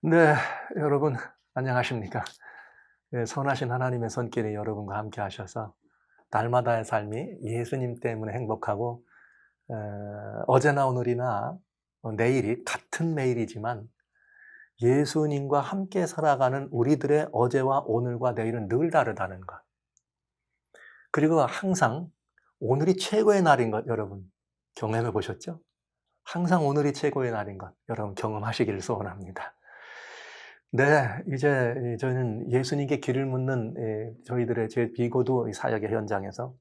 네, 여러분 안녕하십니까? 예, 선하신 하나님의 손길이 여러분과 함께 하셔서 날마다의 삶이 예수님 때문에 행복하고 어제나 오늘이나 내일이 같은 매일이지만 예수님과 함께 살아가는 우리들의 어제와 오늘과 내일은 늘 다르다는 것. 그리고 항상 오늘이 최고의 날인 것 여러분 경험해 보셨죠? 항상 오늘이 최고의 날인 것 여러분 경험하시기를 소원합니다. 네. 이제 저희는 예수님께 길을 묻는 저희들의 제 비고도 이 사역의 현장에서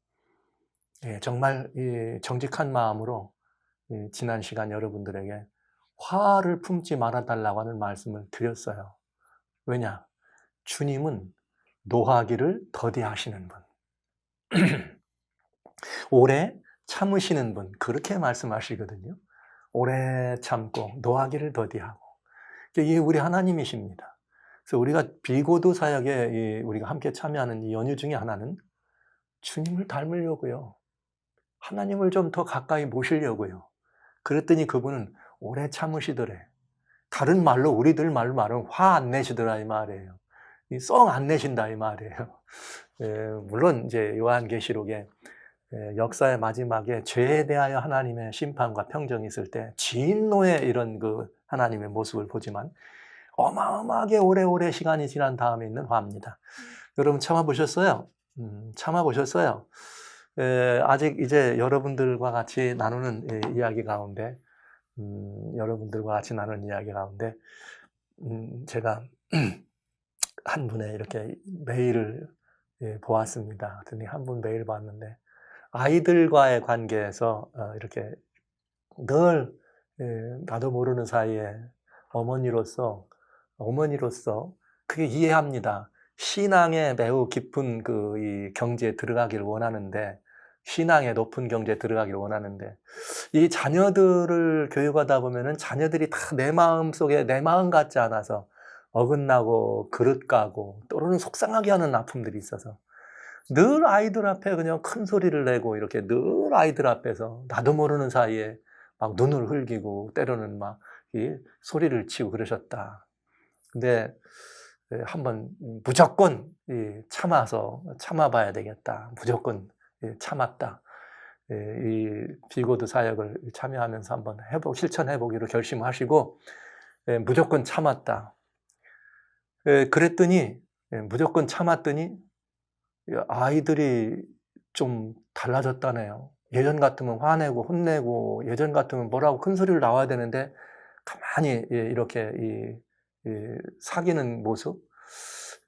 정말 정직한 마음으로 지난 시간 여러분들에게 화를 품지 말아 달라고 하는 말씀을 드렸어요. 왜냐? 주님은 노하기를 더디하시는 분. 오래 참으시는 분 그렇게 말씀하시거든요. 오래 참고 노하기를 더디하고. 이게 우리 하나님이십니다. 그래서 우리가 비고도 사역에 우리가 함께 참여하는 이 연유 중에 하나는 주님을 닮으려고요. 하나님을 좀 더 가까이 모시려고요. 그랬더니 그분은 오래 참으시더래. 다른 말로 우리들 말로 말하면 화 안 내시더라 이 말이에요. 썽 안 내신다 이 말이에요. 물론 이제 요한계시록에 역사의 마지막에 죄에 대하여 하나님의 심판과 평정이 있을 때 진노의 이런 그 하나님의 모습을 보지만 어마어마하게 오래오래 시간이 지난 다음에 있는 화입니다. 여러분 참아보셨어요? 참아보셨어요? 아직 이제 여러분들과 같이 나누는 이야기 가운데 여러분들과 같이 나누는 이야기 가운데 제가 한 분의 이렇게 메일을 보았습니다. 그랬더니 한 분 메일 봤는데 아이들과의 관계에서 이렇게 늘 나도 모르는 사이에 어머니로서 그게 이해합니다. 신앙에 매우 깊은 이 경지에 들어가기를 원하는데 신앙의 높은 경지에 들어가기를 원하는데 이 자녀들을 교육하다 보면은 자녀들이 다 내 마음속에 내 마음 같지 않아서 어긋나고 그릇 까고 때로는 속상하게 하는 아픔들이 있어서 늘 아이들 앞에 그냥 큰 소리를 내고 이렇게 늘 아이들 앞에서 나도 모르는 사이에 막 눈을 흘기고 때로는 막 이 소리를 치고 그러셨다. 근데 한번 무조건 참아봐야 되겠다. 무조건 참았다. 이 비고도 사역을 참여하면서 한번 실천해 보기로 결심하시고 무조건 참았다. 그랬더니 무조건 참았더니 아이들이 좀 달라졌다네요. 예전 같으면 화내고 혼내고 예전 같으면 뭐라고 큰 소리를 나와야 되는데 가만히 이렇게 사귀는 모습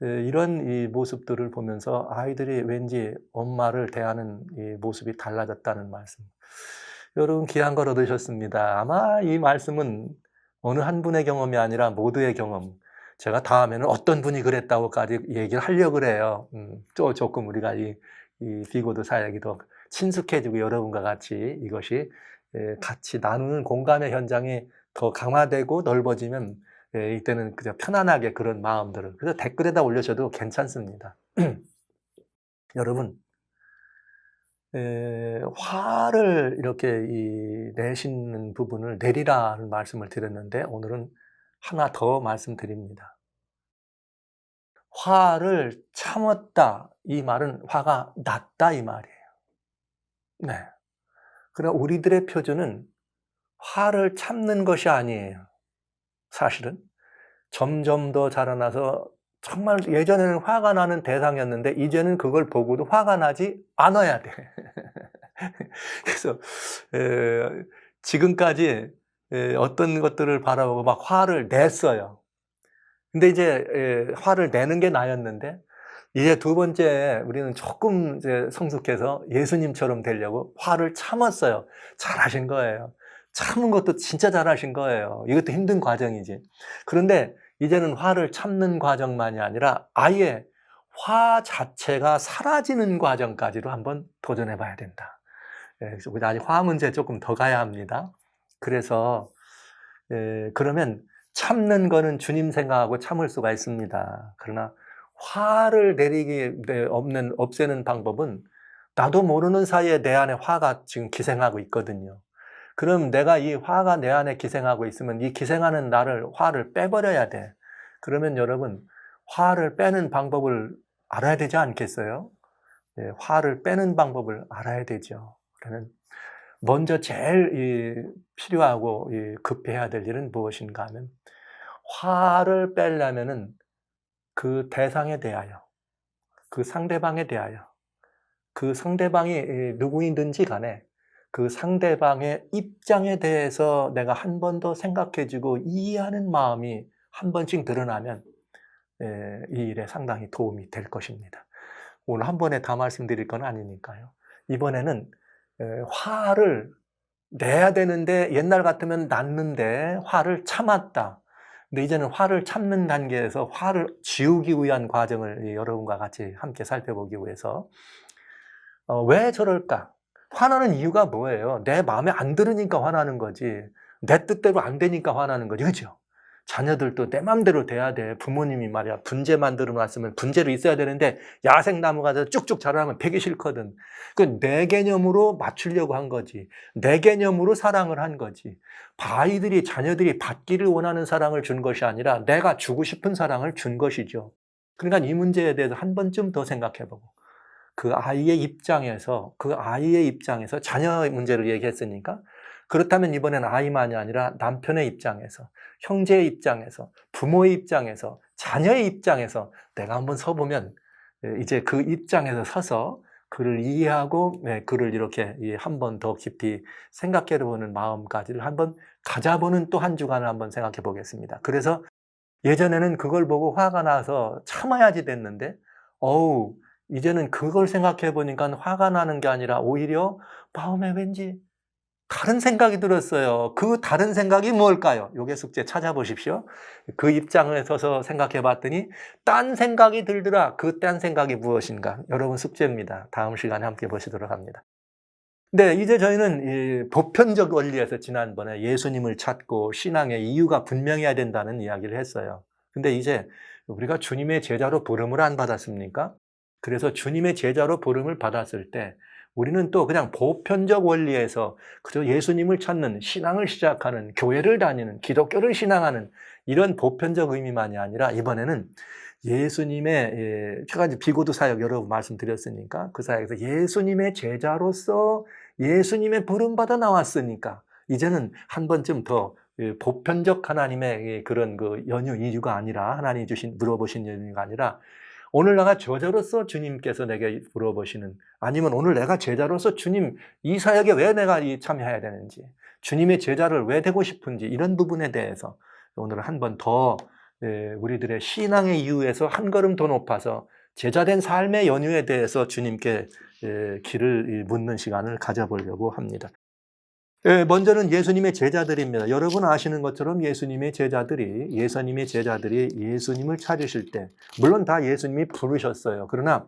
이런 이 모습들을 보면서 아이들이 왠지 엄마를 대하는 이 모습이 달라졌다는 말씀. 여러분 귀한 걸 얻으셨습니다. 아마 이 말씀은 어느 한 분의 경험이 아니라 모두의 경험. 제가 다음에는 어떤 분이 그랬다고까지 얘기를 하려고 그래요. 조금 우리가 이 비고도 사역이 더 친숙해지고 여러분과 같이 이것이 같이 나누는 공감의 현장이 더 강화되고 넓어지면 이때는 그저 편안하게 그런 마음들을 그래서 댓글에다 올려줘도 괜찮습니다. 여러분 화를 이렇게 내시는 부분을 내리라는 말씀을 드렸는데 오늘은 하나 더 말씀드립니다. 화를 참았다 이 말은 화가 났다 이 말이에요. 네. 그러나 우리들의 표준은 화를 참는 것이 아니에요. 사실은 점점 더 자라나서 정말 예전에는 화가 나는 대상이었는데 이제는 그걸 보고도 화가 나지 않아야 돼. 그래서 지금까지 어떤 것들을 바라보고 막 화를 냈어요. 근데 이제 화를 내는 게 나였는데 이제 두 번째 우리는 조금 이제 성숙해서 예수님처럼 되려고 화를 참았어요. 잘하신 거예요. 참은 것도 진짜 잘하신 거예요. 이것도 힘든 과정이지. 그런데 이제는 화를 참는 과정만이 아니라 아예 화 자체가 사라지는 과정까지도 한번 도전해 봐야 된다. 그래서 우리 아직 화 문제에 조금 더 가야 합니다. 그래서 그러면 참는 거는 주님 생각하고 참을 수가 있습니다. 그러나 화를 없애는 방법은 나도 모르는 사이에 내 안에 화가 지금 기생하고 있거든요. 그럼 내가 이 화가 내 안에 기생하고 있으면 이 기생하는 화를 빼버려야 돼. 그러면 여러분, 화를 빼는 방법을 알아야 되지 않겠어요? 네, 화를 빼는 방법을 알아야 되죠. 그러면 먼저 제일 필요하고 급해야 될 일은 무엇인가 하면, 화를 빼려면은 그 대상에 대하여, 그 상대방에 대하여, 그 상대방이 누구이든지 간에 그 상대방의 입장에 대해서 내가 한 번 더 생각해주고 이해하는 마음이 한 번씩 드러나면 이 일에 상당히 도움이 될 것입니다. 오늘 한 번에 다 말씀드릴 건 아니니까요. 이번에는 화를 내야 되는데, 옛날 같으면 났는데 화를 참았다. 근데 이제는 화를 참는 단계에서 화를 지우기 위한 과정을 여러분과 같이 함께 살펴보기 위해서, 왜 저럴까? 화나는 이유가 뭐예요? 내 마음에 안 들으니까 화나는 거지. 내 뜻대로 안 되니까 화나는 거지. 그죠? 자녀들도 내 맘대로 돼야 돼. 부모님이 말이야, 분재 만들어 놨으면 분재로 있어야 되는데 야생나무가 쭉쭉 자라면 되기 싫거든. 그 내 개념으로 맞추려고 한 거지. 내 개념으로 사랑을 한 거지. 자녀들이 받기를 원하는 사랑을 준 것이 아니라 내가 주고 싶은 사랑을 준 것이죠. 그러니까 이 문제에 대해서 한 번쯤 더 생각해보고, 그 아이의 입장에서 자녀의 문제를 얘기했으니까, 그렇다면 이번엔 아이만이 아니라 남편의 입장에서, 형제의 입장에서, 부모의 입장에서, 자녀의 입장에서 내가 한번 서보면, 이제 그 입장에서 서서 그를 이해하고 그를 이렇게 한 번 더 깊이 생각해보는 마음까지를 한번 가져보는 또 한 주간을 한번 생각해 보겠습니다. 그래서 예전에는 그걸 보고 화가 나서 참아야지 됐는데, 이제는 그걸 생각해 보니까 화가 나는 게 아니라 오히려 마음에 왠지 다른 생각이 들었어요. 그 다른 생각이 뭘까요? 요게 숙제 찾아보십시오. 그 입장에 서서 생각해 봤더니 딴 생각이 들더라. 그 딴 생각이 무엇인가? 여러분 숙제입니다. 다음 시간에 함께 보시도록 합니다. 네, 이제 저희는 이 보편적 원리에서 지난번에 예수님을 찾고 신앙의 이유가 분명해야 된다는 이야기를 했어요. 근데 이제 우리가 주님의 제자로 부름을 안 받았습니까? 그래서 주님의 제자로 부름을 받았을 때 우리는 또 그냥 보편적 원리에서 그저 예수님을 찾는, 신앙을 시작하는, 교회를 다니는, 기독교를 신앙하는 이런 보편적 의미만이 아니라, 이번에는 예수님의, 제가 이제 비고도 사역 여러 번 말씀드렸으니까 그 사역에서 예수님의 제자로서 예수님의 부름받아 나왔으니까 이제는 한 번쯤 더 보편적 하나님의 그런 그 이유가 아니라, 하나님이 물어보신 연유가 아니라, 오늘 내가 저자로서 주님께서 내게 물어보시는, 아니면 오늘 내가 제자로서 주님 이 사역에 왜 내가 참여해야 되는지, 주님의 제자를 왜 되고 싶은지, 이런 부분에 대해서 오늘 한 번 더 우리들의 신앙의 이유에서 한 걸음 더 높아서 제자된 삶의 연유에 대해서 주님께 길을 묻는 시간을 가져보려고 합니다. 먼저는 예수님의 제자들입니다. 여러분 아시는 것처럼 예수님의 제자들이 예수님을 찾으실 때, 물론 다 예수님이 부르셨어요. 그러나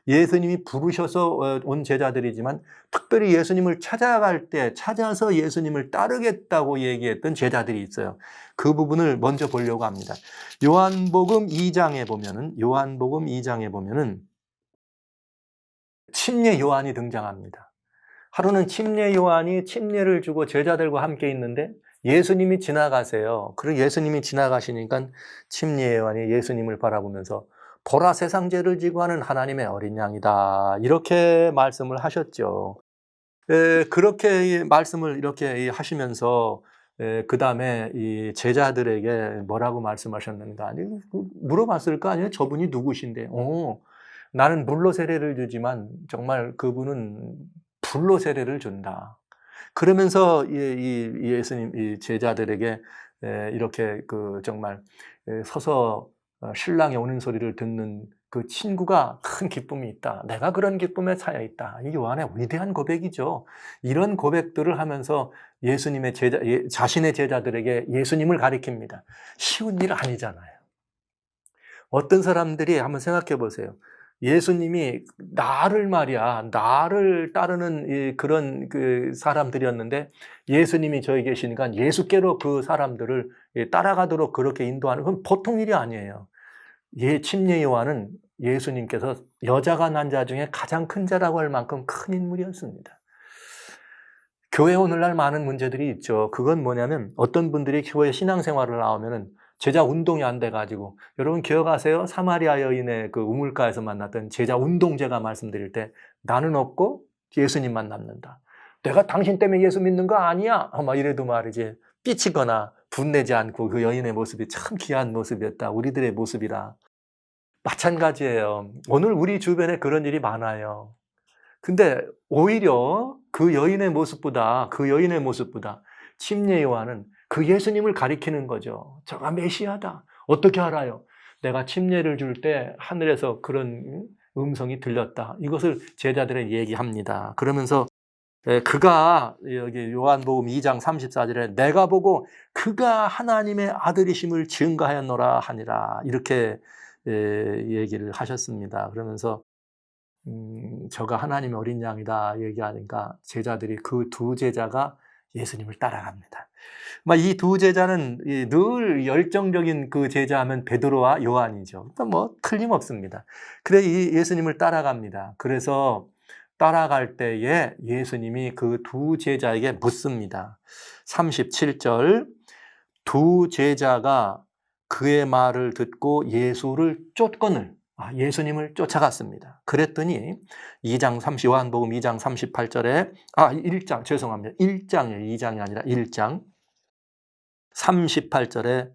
예수님이 부르셔서 온 제자들이지만 특별히 예수님을 찾아서 예수님을 따르겠다고 얘기했던 제자들이 있어요. 그 부분을 먼저 보려고 합니다. 요한복음 2장에 보면은 침례 요한이 등장합니다. 하루는 침례 요한이 침례를 주고 제자들과 함께 있는데 예수님이 지나가세요. 그리고 예수님이 지나가시니까 침례 요한이 예수님을 바라보면서 보라, 세상 죄를 지고 하는 하나님의 어린 양이다, 이렇게 말씀을 하셨죠. 그렇게 말씀을 이렇게 하시면서 그 다음에 이 제자들에게 뭐라고 말씀하셨는가? 아니, 물어봤을 거 아니에요? 저분이 누구신데? 나는 물로 세례를 주지만 정말 그분은 불로 세례를 준다. 그러면서 예수님 이 제자들에게 이렇게 정말 서서 신랑이 오는 소리를 듣는 그 친구가 큰 기쁨이 있다. 내가 그런 기쁨에 차여 있다. 이 요한의 위대한 고백이죠. 이런 고백들을 하면서 자신의 제자들에게 예수님을 가리킵니다. 쉬운 일 아니잖아요. 어떤 사람들이 한번 생각해 보세요. 예수님이 나를 따르는 그런 사람들이었는데 예수님이 저기 계시니까 예수께로 그 사람들을 따라가도록 그렇게 인도하는, 그건 보통 일이 아니에요. 침례 요한은 예수님께서 여자가 난 자 중에 가장 큰 자라고 할 만큼 큰 인물이었습니다. 교회 오늘날 많은 문제들이 있죠. 그건 뭐냐면 어떤 분들이 교회 신앙생활을 나오면은 제자 운동이 안 돼가지고, 여러분 기억하세요? 사마리아 여인의 그 우물가에서 만났던 제자 운동제가 말씀드릴 때, 나는 없고 예수님만 남는다. 내가 당신 때문에 예수 믿는 거 아니야. 막 이래도 말이지, 삐치거나 분내지 않고 그 여인의 모습이 참 귀한 모습이었다. 우리들의 모습이라. 마찬가지예요. 오늘 우리 주변에 그런 일이 많아요. 근데 오히려 그 여인의 모습보다 침례 요한은 그 예수님을 가리키는 거죠. 저가 메시아다. 어떻게 알아요? 내가 침례를 줄 때 하늘에서 그런 음성이 들렸다. 이것을 제자들에게 얘기합니다. 그러면서 그가 여기 요한복음 2장 34절에 내가 보고 그가 하나님의 아들이심을 증거하였노라 하니라. 이렇게 얘기를 하셨습니다. 그러면서 저가 하나님의 어린 양이다 얘기하니까 제자들이 그 두 제자가 예수님을 따라갑니다. 이 두 제자는 늘 열정적인 그 제자하면 베드로와 요한이죠. 뭐 틀림없습니다. 그래 이 예수님을 따라갑니다. 그래서 따라갈 때에 예수님이 그 두 제자에게 묻습니다. 37절 두 제자가 그의 말을 듣고 예수를 쫓거늘 예수님을 쫓아갔습니다. 그랬더니 요한복음 2장 38절에 1장 죄송합니다. 1장이에요. 2장이 아니라 1장 38절에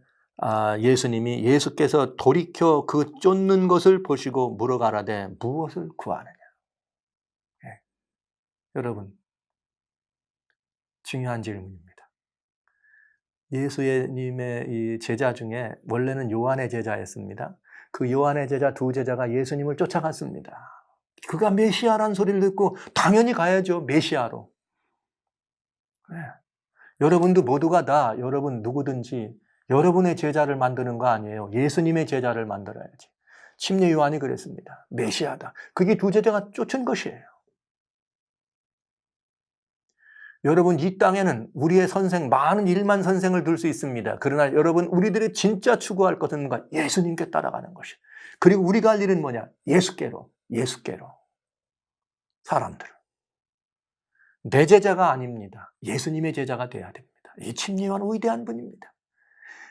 예수께서 돌이켜 그 쫓는 것을 보시고 물어가라되 무엇을 구하느냐. 여러분 중요한 질문입니다. 예수님의 이 제자 중에 원래는 요한의 제자였습니다. 그 요한의 제자 두 제자가 예수님을 쫓아갔습니다. 그가 메시아라는 소리를 듣고 당연히 가야죠. 메시아로. 네. 여러분도 모두가 다 여러분 누구든지 여러분의 제자를 만드는 거 아니에요. 예수님의 제자를 만들어야지. 침례 요한이 그랬습니다. 메시아다. 그게 두 제자가 쫓은 것이에요. 여러분 이 땅에는 우리의 선생 많은 일만 선생을 둘 수 있습니다. 그러나 여러분 우리들이 진짜 추구할 것은 뭔가 예수님께 따라가는 것이. 그리고 우리가 할 일은 뭐냐? 예수께로 사람들. 내 제자가 아닙니다. 예수님의 제자가 돼야 됩니다. 이 침례 요한은 위대한 분입니다.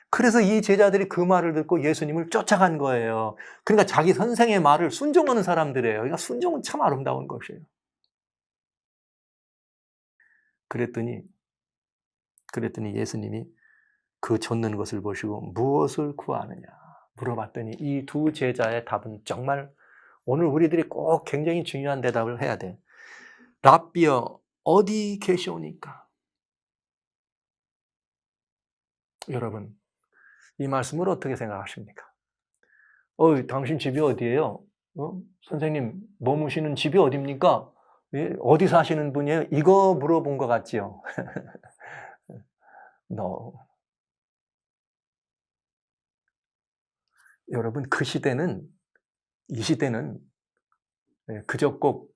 그래서 이 제자들이 그 말을 듣고 예수님을 쫓아간 거예요. 그러니까 자기 선생의 말을 순종하는 사람들이에요. 그러니까 순종은 참 아름다운 것이에요. 그랬더니 예수님이 그 쫓는 것을 보시고 무엇을 구하느냐 물어봤더니 이 두 제자의 답은 정말 오늘 우리들이 꼭 굉장히 중요한 대답을 해야 돼. 랍비여 어디 계시오니까? 여러분 이 말씀을 어떻게 생각하십니까? 당신 집이 어디예요? 선생님 머무시는 집이 어디입니까? 어디 사시는 분이에요? 이거 물어본 것 같지요? 여러분 이 시대는 그저 꼭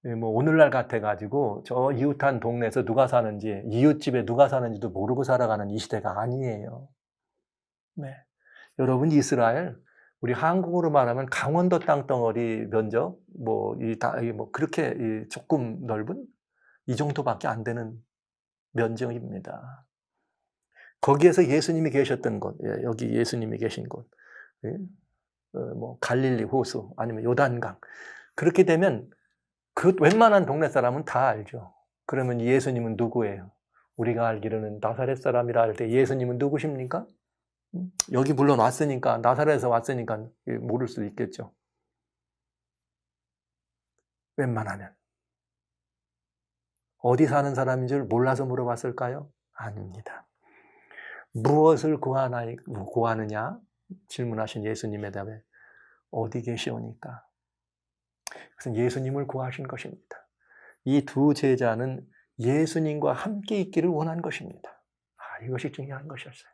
오늘날 같아가지고 저 이웃한 동네에서 누가 사는지 이웃집에 누가 사는지도 모르고 살아가는 이 시대가 아니에요. 네. 여러분 이스라엘 우리 한국으로 말하면 강원도 땅덩어리 면적 그렇게 조금 넓은 이 정도밖에 안 되는 면적입니다. 거기에서 예수님이 계셨던 곳, 여기 예수님이 계신 곳, 갈릴리 호수 아니면 요단강 그렇게 되면 그 웬만한 동네 사람은 다 알죠. 그러면 예수님은 누구예요? 우리가 알기로는 나사렛 사람이라 할 때 예수님은 누구십니까? 여기 물론 왔으니까 나사렛에서 왔으니까 모를 수도 있겠죠. 웬만하면 어디 사는 사람인 줄 몰라서 물어봤을까요? 아닙니다. 무엇을 구하느냐? 질문하신 예수님의 답에 어디 계시오니까? 그래서 예수님을 구하신 것입니다. 이 두 제자는 예수님과 함께 있기를 원한 것입니다. 이것이 중요한 것이었어요.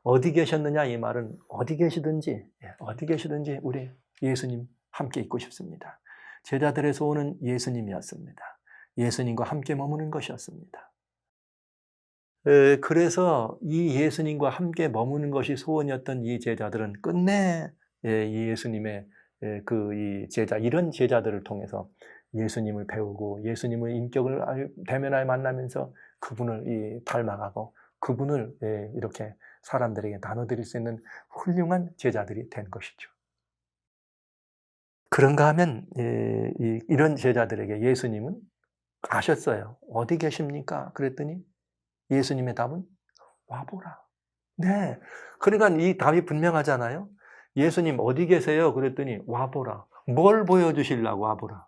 어디 계셨느냐 이 말은 어디 계시든지 우리 예수님 함께 있고 싶습니다. 제자들의 소원은 예수님이었습니다. 예수님과 함께 머무는 것이었습니다. 그래서 이 예수님과 함께 머무는 것이 소원이었던 이 제자들은 끝내 이 예수님의 이런 제자들을 통해서 예수님을 배우고 예수님의 인격을 대면하여 만나면서 그분을 닮아가고 그분을 이렇게 사람들에게 나눠드릴 수 있는 훌륭한 제자들이 된 것이죠. 그런가 하면 이런 제자들에게 예수님은 아셨어요. 어디 계십니까? 그랬더니 예수님의 답은 와보라. 네. 그러니까 이 답이 분명하잖아요. 예수님 어디 계세요? 그랬더니 와보라. 뭘 보여주시려고 와보라.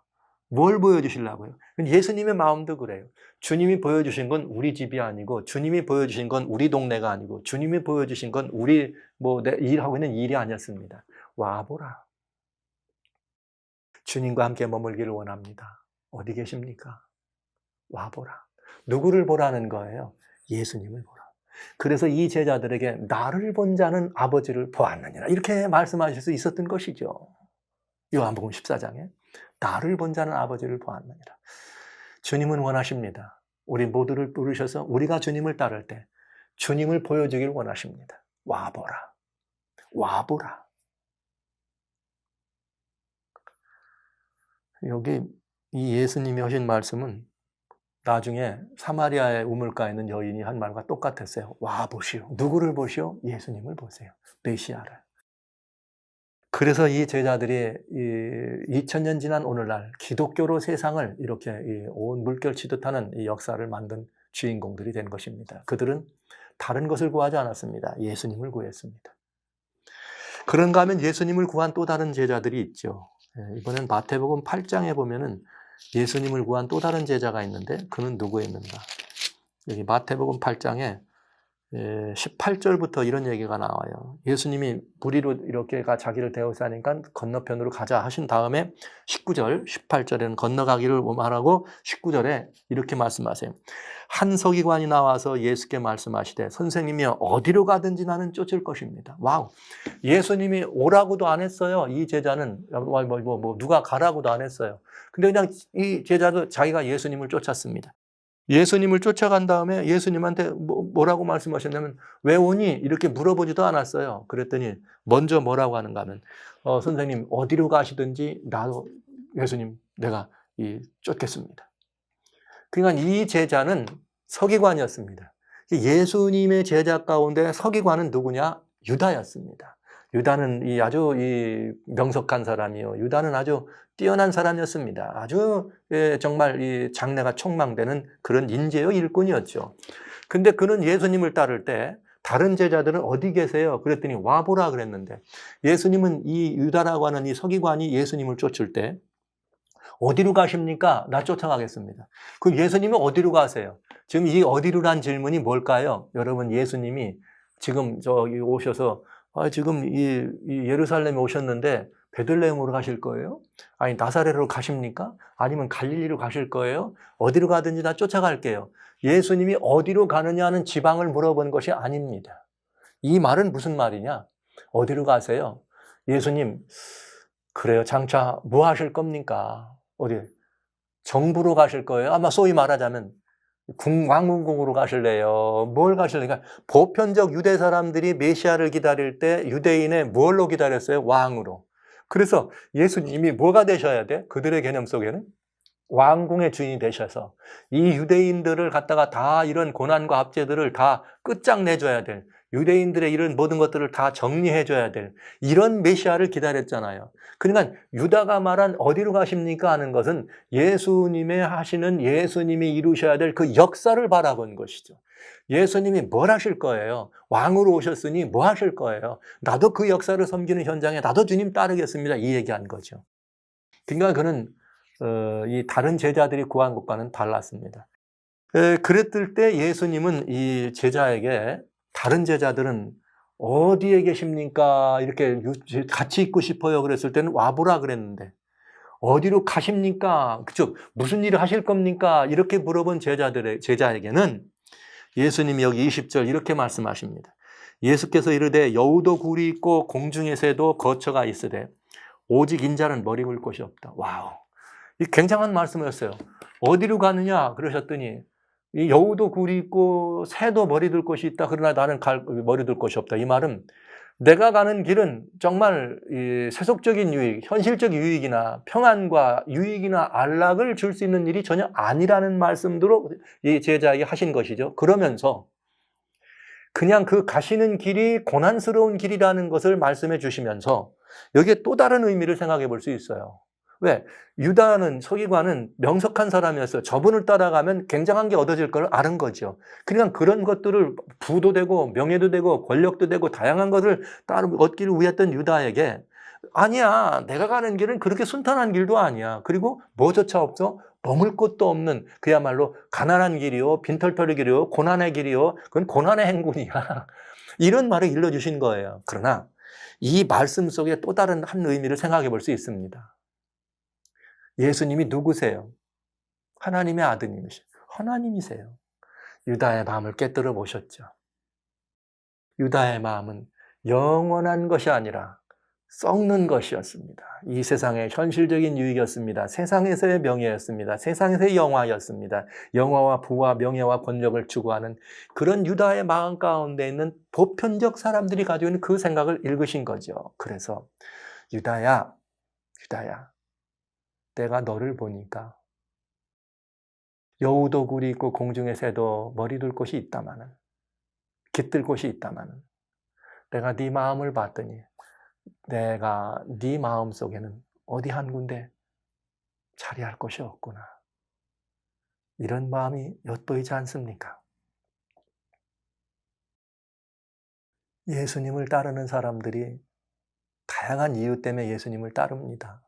뭘 보여주시려고요? 예수님의 마음도 그래요. 주님이 보여주신 건 우리 집이 아니고, 주님이 보여주신 건 우리 동네가 아니고, 주님이 보여주신 건 우리 일하고 있는 일이 아니었습니다. 와보라. 주님과 함께 머물기를 원합니다. 어디 계십니까? 와보라. 누구를 보라는 거예요? 예수님을 보라. 그래서 이 제자들에게 나를 본 자는 아버지를 보았느니라 이렇게 말씀하실 수 있었던 것이죠. 요한복음 14장에 나를 본 자는 아버지를 보았느니라. 주님은 원하십니다. 우리 모두를 부르셔서 우리가 주님을 따를 때 주님을 보여주길 원하십니다. 와보라. 와보라. 여기 이 예수님이 하신 말씀은 나중에 사마리아의 우물가에 있는 여인이 한 말과 똑같았어요. 와 보시오. 누구를 보시오? 예수님을 보세요. 메시아를. 그래서 이 제자들이 2000년 지난 오늘날 기독교로 세상을 이렇게 온 물결 치듯 하는 이 역사를 만든 주인공들이 된 것입니다. 그들은 다른 것을 구하지 않았습니다. 예수님을 구했습니다. 그런가 하면 예수님을 구한 또 다른 제자들이 있죠. 이번엔 마태복음 8장에 보면은 예수님을 구한 또 다른 제자가 있는데 그는 누구였는가? 여기 마태복음 8장에 18절부터 이런 얘기가 나와요. 예수님이 무리로 이렇게 자기를 대우하니까 건너편으로 가자 하신 다음에 19절, 18절에는 건너가기를 말하고 19절에 이렇게 말씀하세요. 한 서기관이 나와서 예수께 말씀하시되 선생님이 어디로 가든지 나는 쫓을 것입니다. 와우. 예수님이 오라고도 안 했어요. 이 제자는 누가 가라고도 안 했어요. 근데 그냥 이 제자도 자기가 예수님을 쫓았습니다. 예수님을 쫓아간 다음에 예수님한테 뭐라고 말씀하셨냐면 왜 오니? 이렇게 물어보지도 않았어요. 그랬더니 먼저 뭐라고 하는가 하면 선생님 어디로 가시든지 나도 예수님 내가 쫓겠습니다. 그러니까 이 제자는 서기관이었습니다. 예수님의 제자 가운데 서기관은 누구냐? 유다였습니다. 유다는 아주 명석한 사람이요. 유다는 아주 뛰어난 사람이었습니다. 아주 정말 장래가 촉망되는 그런 인재요 일꾼이었죠. 근데 그는 예수님을 따를 때 다른 제자들은 어디 계세요? 그랬더니 와보라 그랬는데 예수님은 이 유다라고 하는 이 서기관이 예수님을 쫓을 때 어디로 가십니까? 나 쫓아가겠습니다. 그럼 예수님은 어디로 가세요? 지금 이 어디로란 질문이 뭘까요? 여러분 예수님이 지금 저기 오셔서 지금 이 예루살렘에 오셨는데 베들레헴으로 가실 거예요? 아니 나사렛으로 가십니까? 아니면 갈릴리로 가실 거예요? 어디로 가든지 다 쫓아갈게요. 예수님이 어디로 가느냐는 지방을 물어본 것이 아닙니다. 이 말은 무슨 말이냐? 어디로 가세요? 예수님 그래요. 장차 뭐 하실 겁니까? 어디 정부로 가실 거예요? 아마 소위 말하자면 왕궁으로 가실래요? 뭘 가실래요? 그러니까 보편적 유대 사람들이 메시아를 기다릴 때 유대인의 뭘로 기다렸어요? 왕으로. 그래서 예수님이 뭐가 되셔야 돼? 그들의 개념 속에는 왕궁의 주인이 되셔서 이 유대인들을 갖다가 다 이런 고난과 압제들을 다 끝장내줘야 될 유대인들의 이런 모든 것들을 다 정리해줘야 될 이런 메시아를 기다렸잖아요. 그러니까 유다가 말한 어디로 가십니까 하는 것은 예수님의 하시는 예수님이 이루셔야 될 그 역사를 바라본 것이죠. 예수님이 뭘 하실 거예요? 왕으로 오셨으니 뭐 하실 거예요? 나도 그 역사를 섬기는 현장에 나도 주님 따르겠습니다. 이 얘기한 거죠. 그러니까 그는 이 다른 제자들이 구한 것과는 달랐습니다. 그랬을 때 예수님은 이 제자에게 다른 제자들은 어디에 계십니까? 이렇게 같이 있고 싶어요. 그랬을 때는 와보라 그랬는데 어디로 가십니까? 그쵸? 무슨 일을 하실 겁니까? 이렇게 물어본 제자에게는 예수님이 여기 20절 이렇게 말씀하십니다. 예수께서 이르되 여우도 굴이 있고 공중의 새도 거처가 있으되 오직 인자는 머리 굴 곳이 없다. 와우. 이 굉장한 말씀이었어요. 어디로 가느냐? 그러셨더니 이 여우도 굴이 있고 새도 머리 둘 곳이 있다. 그러나 나는 머리 둘 곳이 없다. 이 말은 내가 가는 길은 정말 세속적인 유익, 현실적 유익이나 평안과 유익이나 안락을 줄 수 있는 일이 전혀 아니라는 말씀으로 이 제자에게 하신 것이죠. 그러면서 그냥 그 가시는 길이 고난스러운 길이라는 것을 말씀해 주시면서 여기에 또 다른 의미를 생각해 볼 수 있어요. 왜? 유다는, 서기관은 명석한 사람이었어요. 저분을 따라가면 굉장한 게 얻어질 걸 아는 거죠. 그러니까 그런 것들을 부도 되고 명예도 되고 권력도 되고 다양한 것을 따로 얻기를 위했던 유다에게 아니야, 내가 가는 길은 그렇게 순탄한 길도 아니야. 그리고 뭐조차 없어? 머물 곳도 없는 그야말로 가난한 길이요, 빈털터리 길이요, 고난의 길이요. 그건 고난의 행군이야. 이런 말을 일러주신 거예요. 그러나 이 말씀 속에 또 다른 한 의미를 생각해 볼 수 있습니다. 예수님이 누구세요? 하나님의 아드님이세요. 하나님이세요. 유다의 마음을 깨뜨려 보셨죠. 유다의 마음은 영원한 것이 아니라 썩는 것이었습니다. 이 세상의 현실적인 유익이었습니다. 세상에서의 명예였습니다. 세상에서의 영화였습니다. 영화와 부와 명예와 권력을 추구하는 그런 유다의 마음 가운데 있는 보편적 사람들이 가지고 있는 그 생각을 읽으신 거죠. 그래서 유다야, 유다야, 내가 너를 보니까 여우도 굴이 있고 공중의 새도 머리 둘 곳이 있다마는, 깃들 곳이 있다마는, 내가 네 마음을 봤더니 내가 네 마음 속에는 어디 한 군데 자리할 곳이 없구나. 이런 마음이 엿보이지 않습니까? 예수님을 따르는 사람들이 다양한 이유 때문에 예수님을 따릅니다.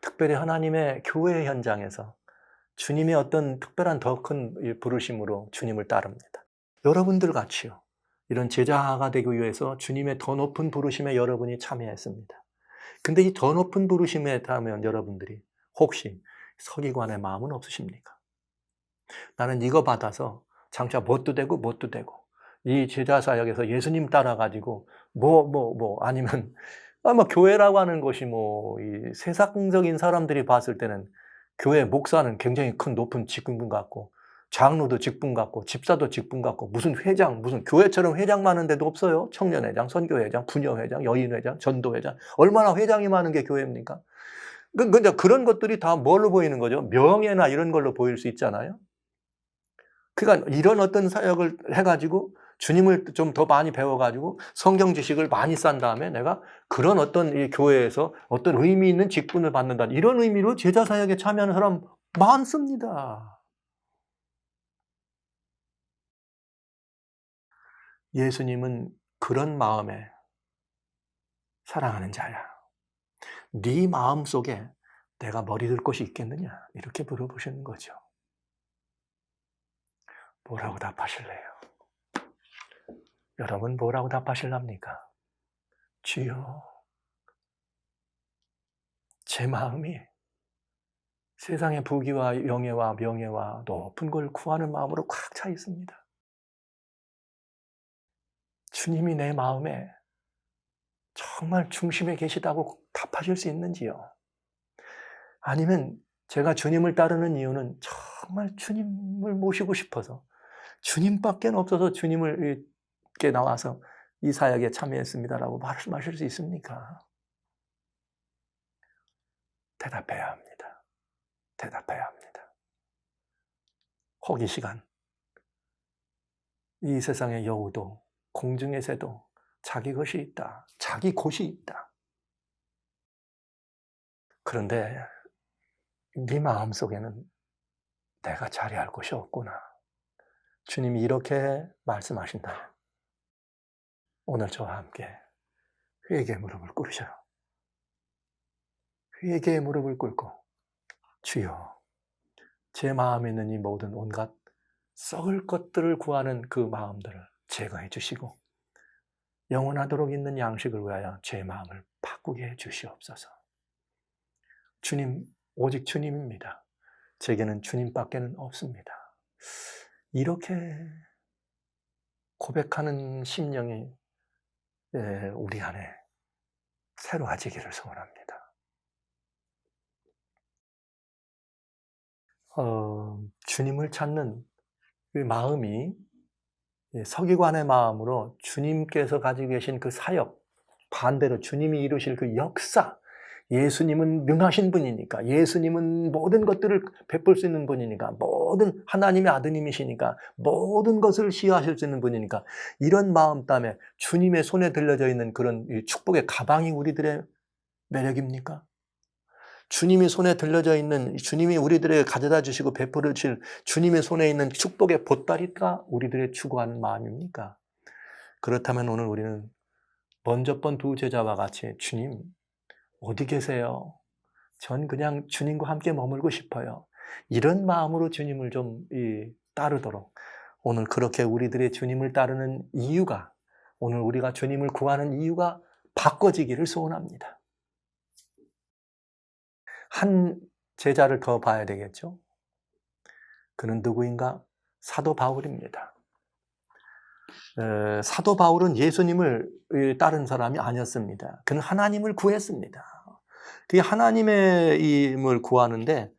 특별히 하나님의 교회 현장에서 주님의 어떤 특별한 더 큰 부르심으로 주님을 따릅니다. 여러분들 같이요. 이런 제자가 되기 위해서 주님의 더 높은 부르심에 여러분이 참여했습니다. 근데 이 더 높은 부르심에 닿으면 여러분들이 혹시 서기관의 마음은 없으십니까? 나는 이거 받아서 장차 뭣도 되고 뭣도 되고 이 제자 사역에서 예수님 따라가지고 아니면 교회라고 하는 것이 이 세상적인 사람들이 봤을 때는 교회 목사는 굉장히 큰 높은 직분 같고 장로도 직분 같고 집사도 직분 같고 무슨 회장, 무슨 교회처럼 회장 많은 데도 없어요. 청년회장, 선교회장, 부녀회장, 여인회장, 전도회장. 얼마나 회장이 많은 게 교회입니까? 근데 그런 것들이 다 뭘로 보이는 거죠? 명예나 이런 걸로 보일 수 있잖아요. 그러니까 이런 어떤 사역을 해가지고 주님을 좀 더 많이 배워가지고 성경 지식을 많이 쌓은 다음에 내가 그런 어떤 이 교회에서 어떤 의미 있는 직분을 받는다. 이런 의미로 제자 사역에 참여하는 사람 많습니다. 예수님은 그런 마음에 사랑하는 자야. 네 마음 속에 내가 머리 둘 곳이 있겠느냐? 이렇게 물어보시는 거죠. 뭐라고 답하실래요? 여러분 뭐라고 답하실랍니까? 주여, 제 마음이 세상의 부귀와 영예와 명예와 높은 걸 구하는 마음으로 꽉 차 있습니다. 주님이 내 마음에 정말 중심에 계시다고 답하실 수 있는지요? 아니면 제가 주님을 따르는 이유는 정말 주님을 모시고 싶어서 주님밖에 없어서 주님을 이렇게 나와서 이 사역에 참여했습니다라고 말씀하실 수 있습니까? 대답해야 합니다. 대답해야 합니다. 혹 이 시간 이 세상의 여우도 공중의 새도 자기 것이 있다. 자기 곳이 있다. 그런데 네 마음속에는 내가 자리할 곳이 없구나. 주님이 이렇게 말씀하신다면 오늘 저와 함께 회개의 무릎을 꿇으셔요. 회개의 무릎을 꿇고 주여, 제 마음에 있는 이 모든 온갖 썩을 것들을 구하는 그 마음들을 제거해 주시고 영원하도록 있는 양식을 위하여 제 마음을 바꾸게 해 주시옵소서. 주님, 오직 주님입니다. 제게는 주님밖에는 없습니다. 이렇게 고백하는 심령이 우리 안에 새로워지기를 소원합니다. 주님을 찾는 그 마음이 서기관의 마음으로 주님께서 가지고 계신 그 사역, 반대로 주님이 이루실 그 역사, 예수님은 능하신 분이니까, 예수님은 모든 것들을 베풀 수 있는 분이니까, 모든 하나님의 아드님이시니까 모든 것을 시하실 수 있는 분이니까, 이런 마음 때문에 주님의 손에 들려져 있는 그런 축복의 가방이 우리들의 매력입니까? 주님이 손에 들려져 있는, 주님이 우리들에게 가져다 주시고 베풀어 주실 주님의 손에 있는 축복의 보따리가 우리들의 추구하는 마음입니까? 그렇다면 오늘 우리는 먼저 번 두 제자와 같이, 주님 어디 계세요? 전 그냥 주님과 함께 머물고 싶어요. 이런 마음으로 주님을 좀 따르도록, 오늘 그렇게 우리들의 주님을 따르는 이유가, 오늘 우리가 주님을 구하는 이유가 바꿔지기를 소원합니다. 한 제자를 더 봐야 되겠죠? 그는 누구인가? 사도 바울입니다. 사도 바울은 예수님을 따른 사람이 아니었습니다. 그는 하나님을 구했습니다. 그 하나님의 임을 구하는데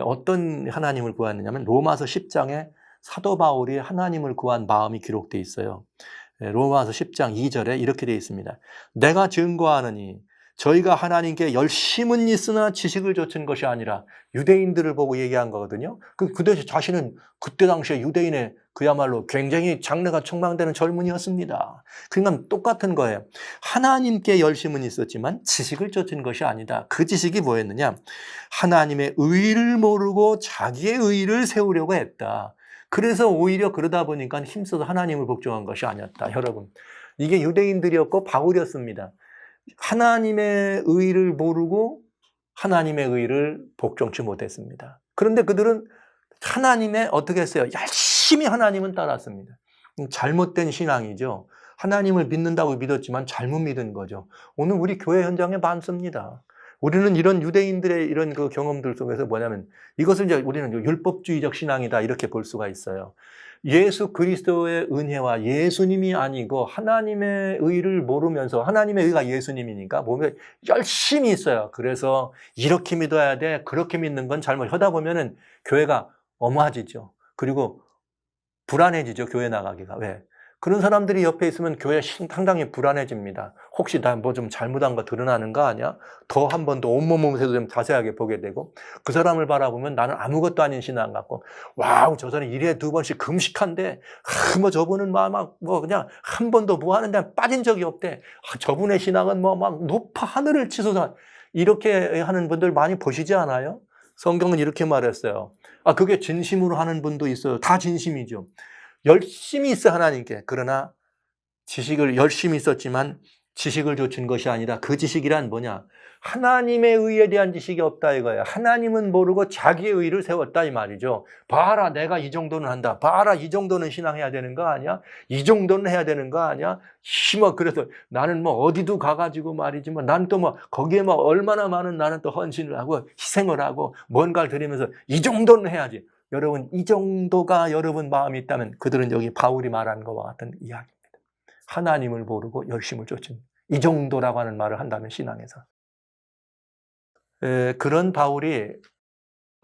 어떤 하나님을 구하느냐면 로마서 10장에 사도 바울이 하나님을 구한 마음이 기록되어 있어요. 로마서 10장 2절에 이렇게 되어 있습니다. 내가 증거하느니 저희가 하나님께 열심은 있으나 지식을 좇은 것이 아니라, 유대인들을 보고 얘기한 거거든요. 그때 자신은 그때 당시에 유대인의 그야말로 굉장히 장래가 촉망되는 젊은이였습니다. 그러니까 똑같은 거예요. 하나님께 열심은 있었지만 지식을 좇은 것이 아니다. 그 지식이 뭐였느냐? 하나님의 의를 모르고 자기의 의를 세우려고 했다. 그래서 오히려 그러다 보니까 힘써서 하나님을 복종한 것이 아니었다. 여러분, 이게 유대인들이었고 바울이었습니다. 하나님의 의를 모르고 하나님의 의를 복종치 못했습니다. 그런데 그들은 하나님의 어떻게 했어요? 열심히 하나님은 따랐습니다. 잘못된 신앙이죠. 하나님을 믿는다고 믿었지만 잘못 믿은 거죠. 오늘 우리 교회 현장에 많습니다. 우리는 이런 유대인들의 이런 그 경험들 속에서 뭐냐면, 이것을 이제 우리는 율법주의적 신앙이다 이렇게 볼 수가 있어요. 예수 그리스도의 은혜와 예수님이 아니고 하나님의 의를 모르면서, 하나님의 의가 예수님이니까 몸에 열심히 있어요. 그래서 이렇게 믿어야 돼, 그렇게 믿는 건 잘못, 하다 보면은 교회가 엄하지죠. 그리고 불안해지죠, 교회 나가기가. 왜? 그런 사람들이 옆에 있으면 교회 상당히 불안해집니다. 혹시 나 뭐 좀 잘못한 거 드러나는 거 아니야? 더 한 번 더 온몸에서 좀 자세하게 보게 되고, 그 사람을 바라보면 나는 아무것도 아닌 신앙 같고, 와우, 저 사람이 1회에 2번씩 금식한데, 뭐 저분은 막 그냥 한 번도 뭐 하는데 빠진 적이 없대. 저분의 신앙은 뭐 막 높아 하늘을 치솟아. 이렇게 하는 분들 많이 보시지 않아요? 성경은 이렇게 말했어요. 그게 진심으로 하는 분도 있어요. 다 진심이죠. 열심히 있어 하나님께. 그러나 지식을 열심히 있었지만 지식을 좇은 것이 아니라, 그 지식이란 뭐냐? 하나님의 의에 대한 지식이 없다 이거예요. 하나님은 모르고 자기의 의를 세웠다 이 말이죠. 봐라, 내가 이 정도는 한다. 봐라, 이 정도는 신앙해야 되는 거 아니야? 이 정도는 해야 되는 거 아니야? 그래서 나는 뭐 어디도 가가지고 말이지만, 나는 또 뭐 거기에 뭐 얼마나 많은 나는 또 헌신을 하고 희생을 하고 뭔가를 드리면서 이 정도는 해야지. 여러분, 이 정도가 여러분 마음이 있다면 그들은 여기 바울이 말하는 것과 같은 이야기입니다. 하나님을 모르고 열심을 쫓은, 이 정도라고 하는 말을 한다면 신앙에서. 그런 바울이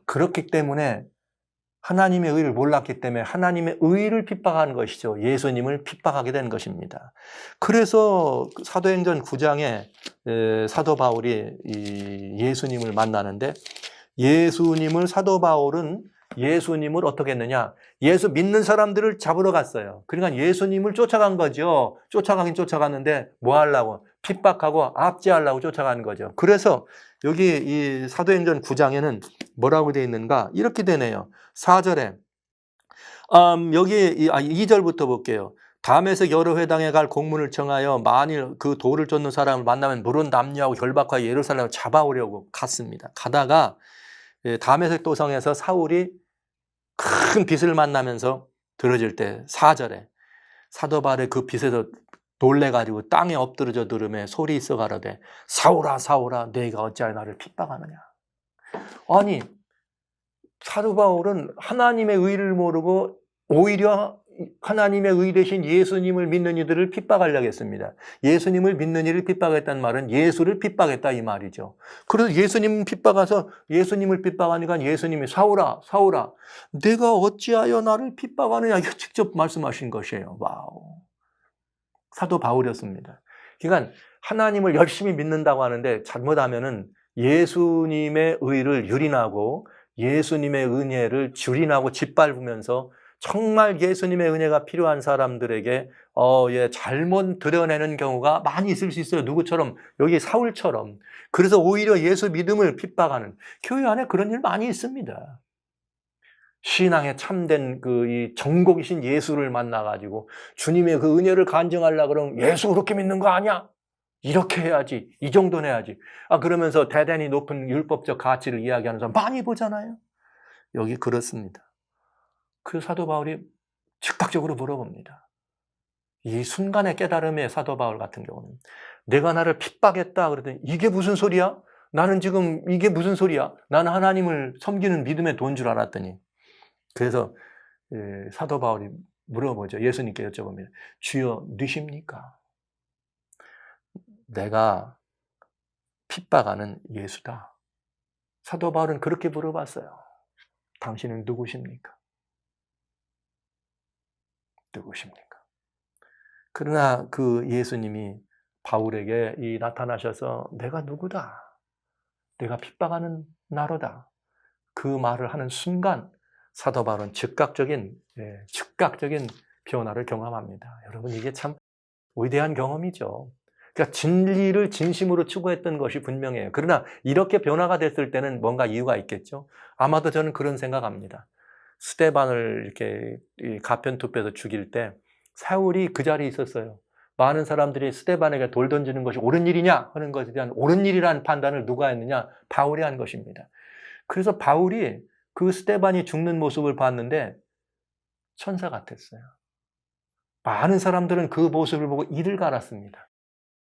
그렇기 때문에, 하나님의 의를 몰랐기 때문에 하나님의 의를 핍박하는 것이죠. 예수님을 핍박하게 된 것입니다. 그래서 사도행전 9장에 사도 바울이 예수님을 만나는데, 사도 바울은 예수님을 어떻게 했느냐? 예수 믿는 사람들을 잡으러 갔어요. 그러니까 예수님을 쫓아간 거죠. 쫓아가긴 쫓아갔는데 뭐 하려고? 핍박하고 압제하려고 쫓아가는 거죠. 그래서 여기 이 사도행전 9장에는 뭐라고 되어 있는가? 이렇게 되네요. 4절에 여기 2절부터 볼게요. 담에색 여러 회당에 갈 공문을 청하여 만일 그 돌을 쫓는 사람을 만나면 물은 남녀하고 결박하여 예루살렘을 잡아오려고 갔습니다. 가다가 담에색 도성에서 사울이 큰 빛을 만나면서 들어질 때 4절에 사도 바울의 그 빛에서 놀래가지고 땅에 엎드러져 들으며 소리 있어 가로되 사울아 사울아 네가 어찌하여 나를 핍박하느냐. 아니, 사도 바울은 하나님의 의를 모르고 오히려 하나님의 의 대신 예수님을 믿는 이들을 핍박하려고 했습니다. 예수님을 믿는 이를 핍박했다는 말은 예수를 핍박했다 이 말이죠. 그래서 예수님 핍박해서 예수님을 핍박하니까 예수님이 사울아 사울아 내가 어찌하여 나를 핍박하느냐, 이거 직접 말씀하신 것이에요. 와우. 사도 바울이었습니다. 그러니까 하나님을 열심히 믿는다고 하는데 잘못하면은 예수님의 의를 유린하고 예수님의 은혜를 줄인하고 짓밟으면서 정말 예수님의 은혜가 필요한 사람들에게 잘못 드러내는 경우가 많이 있을 수 있어요. 누구처럼? 여기 사울처럼. 그래서 오히려 예수 믿음을 핍박하는, 교회 안에 그런 일 많이 있습니다. 신앙에 참된 이 정곡이신 예수를 만나가지고 주님의 그 은혜를 간증하려고 그러면 예수 그렇게 믿는 거 아니야? 이렇게 해야지. 이 정도는 해야지. 그러면서 대단히 높은 율법적 가치를 이야기하는 사람 많이 보잖아요. 여기 그렇습니다. 그 사도 바울이 즉각적으로 물어봅니다. 이 순간의 깨달음의 사도 바울 같은 경우는 내가 나를 핍박했다 그랬더니 이게 무슨 소리야? 나는 지금 이게 무슨 소리야? 나는 하나님을 섬기는 믿음의 도인 줄 알았더니. 그래서 사도 바울이 물어보죠. 예수님께 여쭤봅니다. 주여 누십니까? 내가 핍박하는 예수다. 사도 바울은 그렇게 물어봤어요. 당신은 누구십니까? 누구십니까? 그러나 그 예수님이 바울에게 나타나셔서 내가 누구다. 내가 핍박하는 나로다. 그 말을 하는 순간 사도 바울은 즉각적인 변화를 경험합니다. 여러분 이게 참 위대한 경험이죠. 그러니까 진리를 진심으로 추구했던 것이 분명해요. 그러나 이렇게 변화가 됐을 때는 뭔가 이유가 있겠죠. 아마도 저는 그런 생각합니다. 스데반을 이렇게 가편투표에서 죽일 때 사울이 그 자리에 있었어요. 많은 사람들이 스데반에게 돌 던지는 것이 옳은 일이냐 하는 것에 대한 옳은 일이라는 판단을 누가 했느냐? 바울이 한 것입니다. 그래서 바울이 그 스데반이 죽는 모습을 봤는데 천사 같았어요. 많은 사람들은 그 모습을 보고 이를 갈았습니다.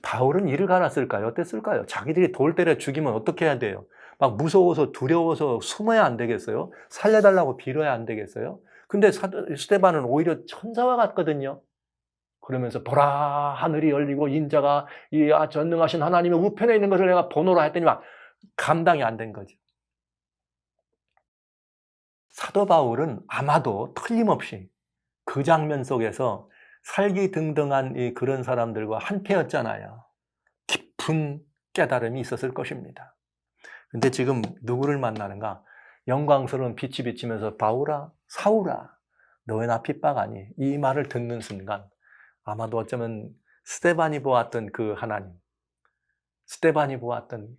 바울은 이를 갈았을까요? 어땠을까요? 자기들이 돌 때려 죽이면 어떻게 해야 돼요? 막 무서워서 두려워서 숨어야 안 되겠어요? 살려달라고 빌어야 안 되겠어요? 근데 스데반은 오히려 천사와 같거든요. 그러면서 보라 하늘이 열리고 인자가 이 전능하신 하나님의 우편에 있는 것을 내가 보노라 했더니 막 감당이 안 된 거죠. 사도 바울은 아마도 틀림없이 그 장면 속에서 살기등등한 그런 사람들과 한패였잖아요. 깊은 깨달음이 있었을 것입니다. 근데 지금 누구를 만나는가? 영광스러운 빛이 비치면서 바울아, 사울아, 너 왜 나 핍박하니? 이 말을 듣는 순간 아마도 어쩌면 스데반이 보았던 그 하나님, 스데반이 보았던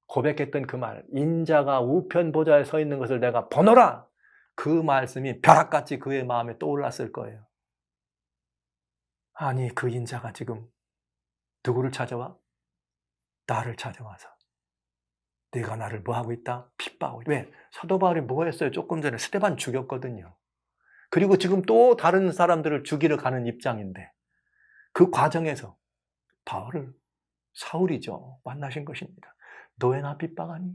고백했던 그 말, 인자가 우편 보좌에 서 있는 것을 내가 보노라! 그 말씀이 벼락같이 그의 마음에 떠올랐을 거예요. 아니 그 인자가 지금 누구를 찾아와? 나를 찾아와서 네가 나를 뭐하고 있다? 핍박하고 있다. 왜? 사도 바울이 뭐 했어요? 조금 전에 스데반 죽였거든요. 그리고 지금 또 다른 사람들을 죽이러 가는 입장인데 그 과정에서 바울을 사울이죠. 만나신 것입니다. 너 왜 나 핍박하니?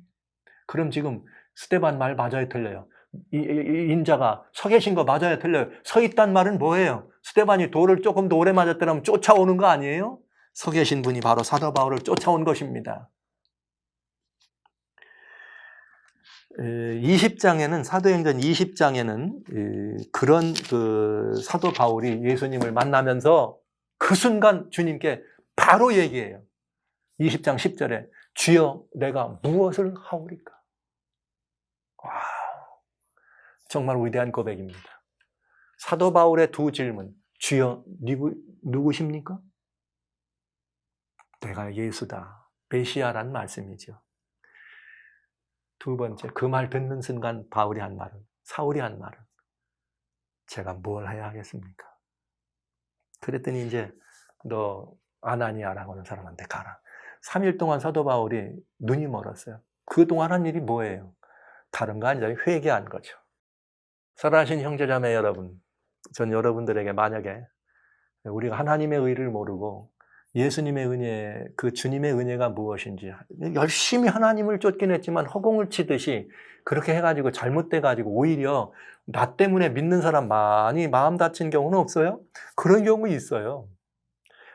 그럼 지금 스데반 말 맞아요? 틀려요? 이 인자가 서 계신 거 맞아요? 틀려요? 서 있단 말은 뭐예요? 스데반이 돌을 조금 더 오래 맞았더라면 쫓아오는 거 아니에요? 서 계신 분이 바로 사도 바울을 쫓아온 것입니다. 20장에는 사도행전 20장에는 그런 그 사도 바울이 예수님을 만나면서 그 순간 주님께 바로 얘기해요. 20장 10절에 주여 내가 무엇을 하오리까? 와, 정말 위대한 고백입니다. 사도 바울의 두 질문. 주여 누구십니까? 내가 예수다. 메시아란 말씀이죠. 두 번째, 그 말 듣는 순간 바울이 한 말은, 사울이 한 말은 제가 뭘 해야 하겠습니까? 그랬더니 이제 너 아나니아라고 하는 사람한테 가라. 3일 동안 사도 바울이 눈이 멀었어요. 그동안 한 일이 뭐예요? 다른 거 아니라 회개한 거죠. 사랑하신 형제자매 여러분, 전 여러분들에게 만약에 우리가 하나님의 의를 모르고 예수님의 은혜, 그 주님의 은혜가 무엇인지 열심히 하나님을 쫓긴 했지만 허공을 치듯이 그렇게 해가지고 잘못돼가지고 오히려 나 때문에 믿는 사람 많이 마음 다친 경우는 없어요? 그런 경우 있어요.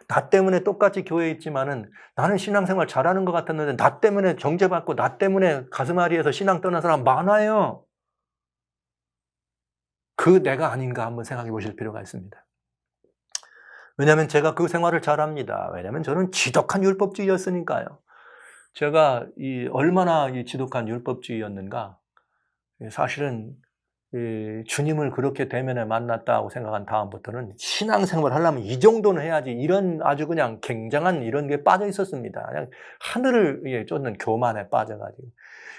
나 때문에 똑같이 교회에 있지만은 나는 신앙생활 잘하는 것 같았는데 나 때문에 정죄받고 나 때문에 가슴앓이에서 신앙 떠난 사람 많아요. 그 내가 아닌가 한번 생각해 보실 필요가 있습니다. 왜냐하면 제가 그 생활을 잘합니다. 왜냐하면 저는 지독한 율법주의였으니까요. 제가 얼마나 지독한 율법주의였는가. 사실은 주님을 그렇게 대면에 만났다고 생각한 다음부터는 신앙생활 하려면 이 정도는 해야지, 이런 아주 그냥 굉장한 이런 게 빠져 있었습니다. 그냥 하늘을 쫓는 교만에 빠져가지고.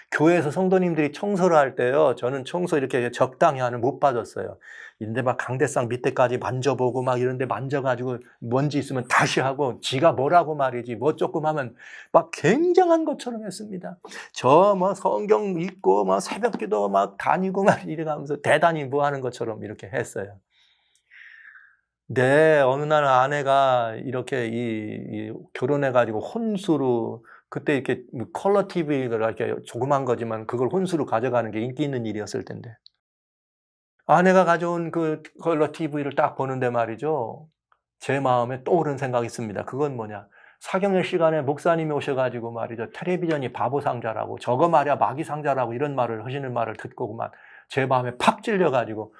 교회에서 성도님들이 청소를 할 때요, 저는 청소 이렇게 적당히 하는 못 빠졌어요. 근데 막 강대상 밑에까지 만져보고 막 이런데 만져가지고 먼지 있으면 다시 하고, 지가 뭐라고 말이지, 뭐 조금 하면 막 굉장한 것처럼 했습니다. 저 뭐 성경 읽고 막 새벽기도 막 다니고 막 이래가면서 대단히 뭐 하는 것처럼 이렇게 했어요. 네, 어느 날 아내가 이렇게 결혼해가지고 혼수로, 그때 이렇게 컬러 TV가 이렇게 조그만 거지만 그걸 혼수로 가져가는 게 인기 있는 일이었을 텐데, 아내가 가져온 그 컬러 TV를 딱 보는데 말이죠, 제 마음에 떠오른 생각이 있습니다. 그건 뭐냐, 사경일 시간에 목사님이 오셔가지고 말이죠, 텔레비전이 바보 상자라고, 저거 말이야 마귀 상자라고 이런 말을 하시는 말을 듣고 그만 제 마음에 팍 찔려가지고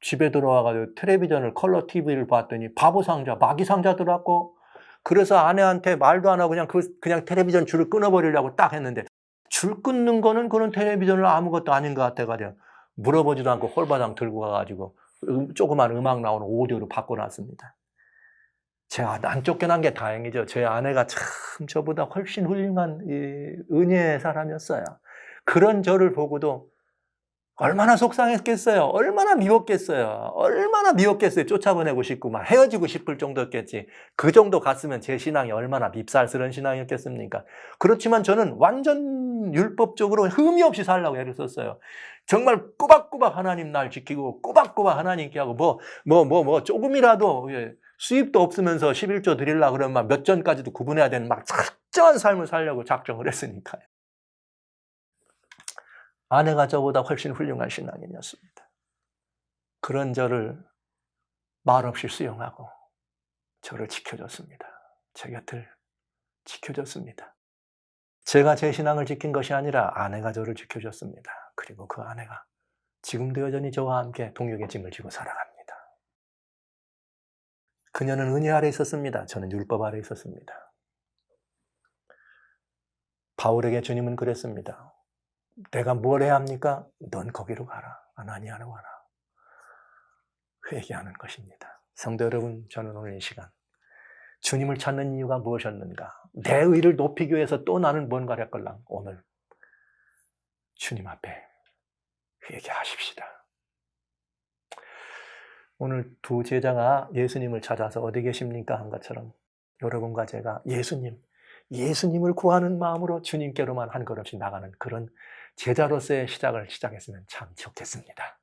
집에 들어와가지고 텔레비전을, 컬러 TV를 봤더니 바보 상자, 마귀 상자더라고. 그래서 아내한테 말도 안 하고 그냥 텔레비전 줄을 끊어버리려고 딱 했는데, 줄 끊는 거는 그런 텔레비전을 아무것도 아닌 것 같아가지고 물어보지도 않고 홀바당 들고 가가지고 조그만 음악 나오는 오디오로 바꿔놨습니다. 제가 안 쫓겨난 게 다행이죠. 제 아내가 참 저보다 훨씬 훌륭한 은혜의 사람이었어요. 그런 저를 보고도 얼마나 속상했겠어요. 얼마나 미웠겠어요. 얼마나 미웠겠어요. 쫓아보내고 싶고 막 헤어지고 싶을 정도였겠지. 그 정도 갔으면 제 신앙이 얼마나 밉살스러운 신앙이었겠습니까? 그렇지만 저는 완전 율법적으로 흠이 없이 살려고 애를 썼어요. 정말 꼬박꼬박 하나님 날 지키고 꼬박꼬박 하나님께 하고 조금이라도 수입도 없으면서 11조 드리려고 그러면 막 몇 전까지도 구분해야 되는 막 작정한 삶을 살려고 작정을 했으니까요. 아내가 저보다 훨씬 훌륭한 신앙인이었습니다. 그런 저를 말없이 수용하고 저를 지켜줬습니다. 제 곁을 지켜줬습니다. 제가 제 신앙을 지킨 것이 아니라 아내가 저를 지켜줬습니다. 그리고 그 아내가 지금도 여전히 저와 함께 동역의 짐을 지고 살아갑니다. 그녀는 은혜 아래 있었습니다. 저는 율법 아래 있었습니다. 바울에게 주님은 그랬습니다. 내가 뭘 해야 합니까? 넌 거기로 가라. 아나니아로 가라. 회개하는 것입니다. 성도 여러분, 저는 오늘 이 시간 주님을 찾는 이유가 무엇이었는가? 내 의를 높이기 위해서 또 나는 뭔가를 했걸랑, 오늘 주님 앞에 회개하십시다. 오늘 두 제자가 예수님을 찾아서 어디 계십니까? 한 것처럼 여러분과 제가 예수님을 구하는 마음으로 주님께로만 한 걸음씩 나가는 그런 제자로서의 시작을 시작했으면 참 좋겠습니다.